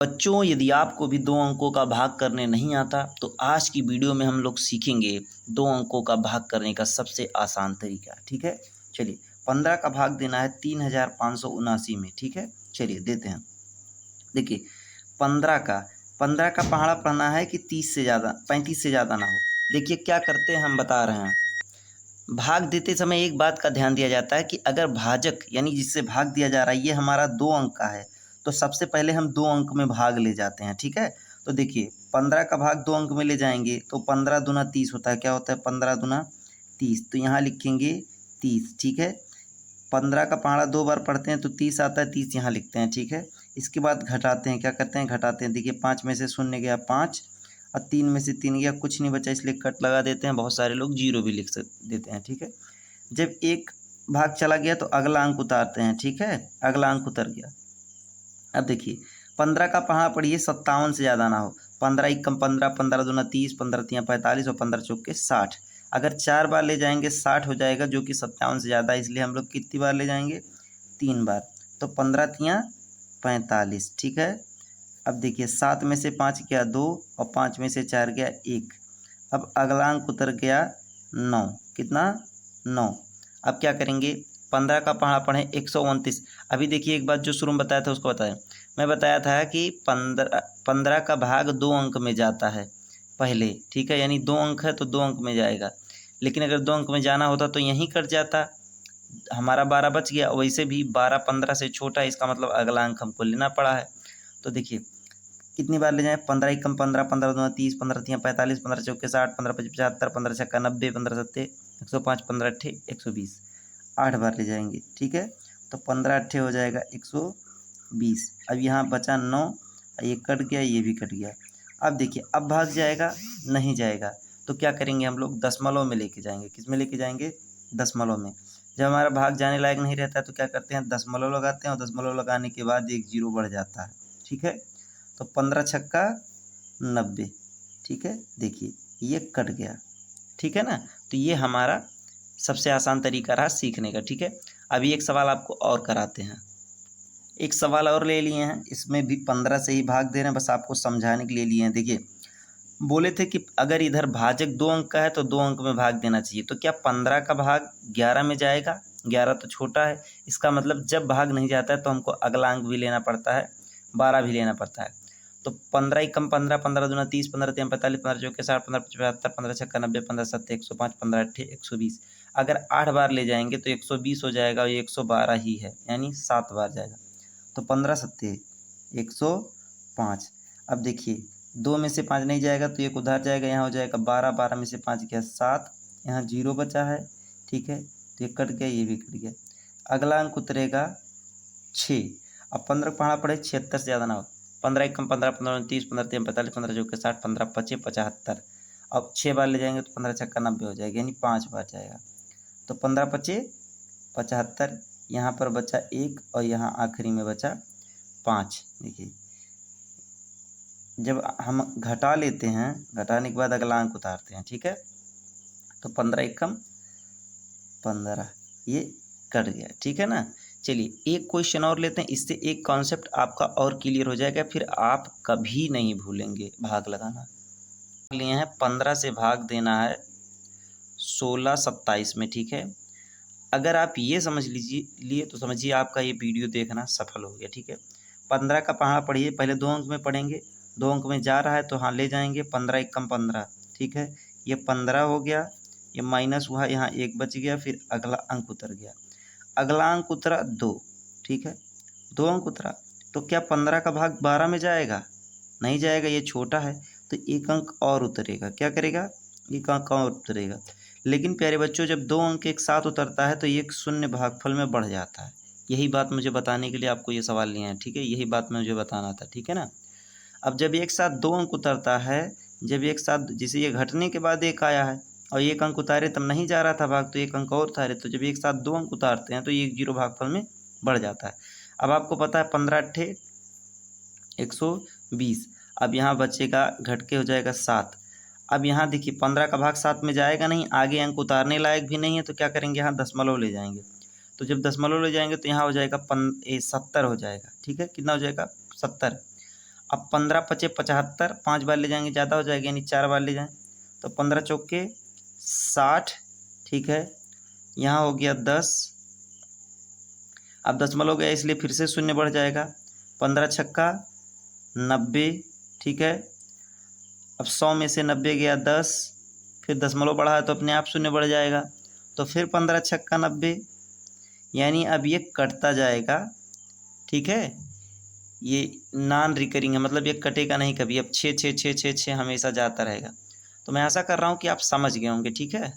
बच्चों, यदि आपको भी दो अंकों का भाग करने नहीं आता तो आज की वीडियो में हम लोग सीखेंगे दो अंकों का भाग करने का सबसे आसान तरीका। ठीक है, चलिए 15 का भाग देना है 3579 में। ठीक है, चलिए देते हैं। देखिए 15 का पहाड़ा पढ़ना है कि 30 से ज़्यादा 35 से ज़्यादा ना हो। देखिए क्या करते हैं, हम बता रहे हैं। भाग देते समय एक बात का ध्यान दिया जाता है कि अगर भाजक यानी जिससे भाग दिया जा रहा है ये हमारा 2 अंक का है तो सबसे पहले हम 2 अंक में भाग ले जाते हैं। ठीक है, तो देखिए 15 का भाग 2 अंक में ले जाएंगे तो 15 दूना 30 होता है। क्या होता है 15 दूना 30, तो यहाँ लिखेंगे 30। ठीक है, 15 का पहाड़ा 2 बार पढ़ते हैं तो 30 आता है, 30 यहाँ लिखते हैं। ठीक है, इसके बाद घटाते हैं, क्या करते हैं घटाते हैं। देखिए 5 में से शून्य गया 5 और 3 में से 3 गया, कुछ नहीं बचा इसलिए कट लगा देते हैं। बहुत सारे लोग जीरो भी लिख देते हैं। ठीक है, जब एक भाग चला गया तो अगला अंक उतारते हैं। ठीक है, अगला अंक उतर गया। अब देखिए 15 का पहाड़ा पढ़िए 57 से ज़्यादा ना हो। 15 एकम 15, 15 दूना 30, 15 तियाँ 45 और 15 चौके 60। अगर 4 बार ले जाएंगे 60 हो जाएगा, जो कि 57 से ज़्यादा है, इसलिए हम लोग कितनी बार ले जाएंगे 3 बार। तो 15 तियाँ 45। ठीक है, अब देखिए 7 में से 5 गया 2 और 5 में से 4 गया 1। अब अगला अंक उतर गया 9। कितना 9। अब क्या करेंगे 15 का पहाड़ा पढ़ें 129। अभी देखिए एक बात जो शुरू में बताया था उसको बताएं। मैं बताया था कि 15 का भाग 2 अंक में जाता है पहले। ठीक है, यानी 2 अंक है तो 2 अंक में जाएगा। लेकिन अगर 2 अंक में जाना होता तो यहीं कट जाता, हमारा 12 बच गया। वैसे भी 12 15 से छोटा है, इसका मतलब अगला अंक हमको लेना पड़ा है। तो देखिए कितनी बार ले जाएं 15 एकम 15, 15 दूना 30, 15 तियाँ 45, 15 चौके 60, 15 पचे 75, 15 छक्का 90, 15 सत्ते 105, 15 अट्ठे 120। 8 बार ले जाएंगे। ठीक है, तो 15 अट्ठे हो जाएगा 120। अब यहाँ बचा 9, ये कट गया, ये भी कट गया। अब देखिए अब भाग जाएगा नहीं जाएगा तो क्या करेंगे हम लोग दशमलव में लेके जाएंगे। किस में लेके जाएंगे दशमलव में। जब हमारा भाग जाने लायक नहीं रहता है तो क्या करते हैं दशमलव लगाते हैं, और दशमलव लगाने के बाद एक जीरो बढ़ जाता है। ठीक है, तो 15 छक्का 90। ठीक है, देखिए ये कट गया। ठीक है ना, तो ये हमारा सबसे आसान तरीका रहा सीखने का। ठीक है, अभी एक सवाल आपको और कराते हैं। एक सवाल और ले लिए हैं, इसमें भी 15 से ही भाग दे रहे हैं, बस आपको समझाने के लिए लिए हैं। देखिए बोले थे कि अगर इधर भाजक 2 अंक का है तो 2 अंक में भाग देना चाहिए। तो क्या 15 का भाग 11 में जाएगा? 11 तो छोटा है, इसका मतलब जब भाग नहीं जाता है तो हमको अगला अंक भी लेना पड़ता है, 12 भी लेना पड़ता है। तो 15 एकम 15, 15 दूना 30, 15 तियाँ 45, 15 चौके 60, 15 पचे 75, 15 छक्का 90, 15 सत्ते 105, 15 अट्ठे 120। अगर 8 बार ले जाएंगे तो 120 हो जाएगा और ये 112 ही है, यानी 7 बार जाएगा। तो 15 सत्ते 105। अब देखिए 2 में से 5 नहीं जाएगा तो एक उधर जाएगा, यहाँ हो जाएगा 12, 12 में से 5 गया 7, यहाँ जीरो बचा है। ठीक है, तो ये कट गया, ये भी कट गया। अगला अंक उतरेगा 6। अब 15 पहाड़ा पड़े 76 से ज़्यादा ना हो। 15 एकम 15, 15 दूना 30, 15 तियाँ 45, 15 चौके 60, 15 पचे 75। अब 6 बार ले जाएंगे तो 15 छक्का 90 हो जाएगा, यानी 5 बार जाएगा। तो 15 पचे 75, यहाँ पर बचा 1 और यहाँ आखिरी में बचा 5। देखिए जब हम घटा लेते हैं, घटाने के बाद अगला अंक उतारते हैं। ठीक है, तो 15 एकम 15, ये कट गया। ठीक है ना, चलिए एक क्वेश्चन और लेते हैं, इससे एक कॉन्सेप्ट आपका और क्लियर हो जाएगा, फिर आप कभी नहीं भूलेंगे भाग लगाना। लिए हैं 15 से भाग देना है 16 27 में। ठीक है, अगर आप ये समझ लिए तो समझिए आपका ये वीडियो देखना सफल हो गया। ठीक है, 15 का पहाड़ा पढ़िए, पहले 2 अंक में पढ़ेंगे, 2 अंक में जा रहा है तो हाँ ले जाएंगे 15 एकम 15। ठीक है, ये 15 हो गया, ये माइनस हुआ, यहाँ 1 बच गया, फिर अगला अंक उतर गया। अगला अंक उतरा 2। ठीक है, 2 अंक उतरा तो क्या 15 का भाग 12 में जाएगा? नहीं जाएगा, ये छोटा है, तो 1 अंक और उतरेगा। क्या करेगा? 1 अंक और उतरेगा। लेकिन प्यारे बच्चों जब 2 अंक एक साथ उतरता है तो ये एक शून्य भागफल में बढ़ जाता है। यही बात मुझे बताने के लिए आपको ये सवाल लिए हैं। ठीक है, यही बात मुझे बताना था। ठीक है ना, अब जब एक साथ 2 अंक उतरता है, जब एक साथ जैसे ये घटने के बाद 1 आया है और 1 अंक उतारे तब नहीं जा रहा था भाग, तो 1 अंक और उतारे, तो जब एक साथ 2 अंक उतारते हैं तो ये 0 भागफल में बढ़ जाता है। अब आपको पता है 15 अट्ठे 120। अब यहाँ बचेगा, घट के हो जाएगा 7। अब यहाँ देखिए 15 का भाग 7 में जाएगा नहीं, आगे अंक उतारने लायक भी नहीं है, तो क्या करेंगे यहाँ दशमलव ले जाएंगे। तो जब दशमलव ले जाएंगे तो यहाँ हो जाएगा 70 हो जाएगा। ठीक है, कितना हो जाएगा 70। अब 15 पचे 75, 5 बार ले जाएंगे ज़्यादा हो जाएगा, यानी 4 बार ले जाएं तो 15 चौके 60, ठीक है। यहाँ हो गया 10, अब दशमलव गया इसलिए फिर से शून्य बढ़ जाएगा, 15 छक्का 90, ठीक है। अब 100 में से 90 गया 10, फिर दशमलव बढ़ा है तो अपने आप शून्य बढ़ जाएगा, तो फिर 15 छक्का 90, यानी अब ये कटता जाएगा, ठीक है। ये नॉन रिकरिंग है, मतलब ये कटेगा नहीं कभी, अब 6 6 6 6 6 हमेशा जाता रहेगा। तो मैं आशा कर रहा हूँ कि आप समझ गए होंगे, ठीक है।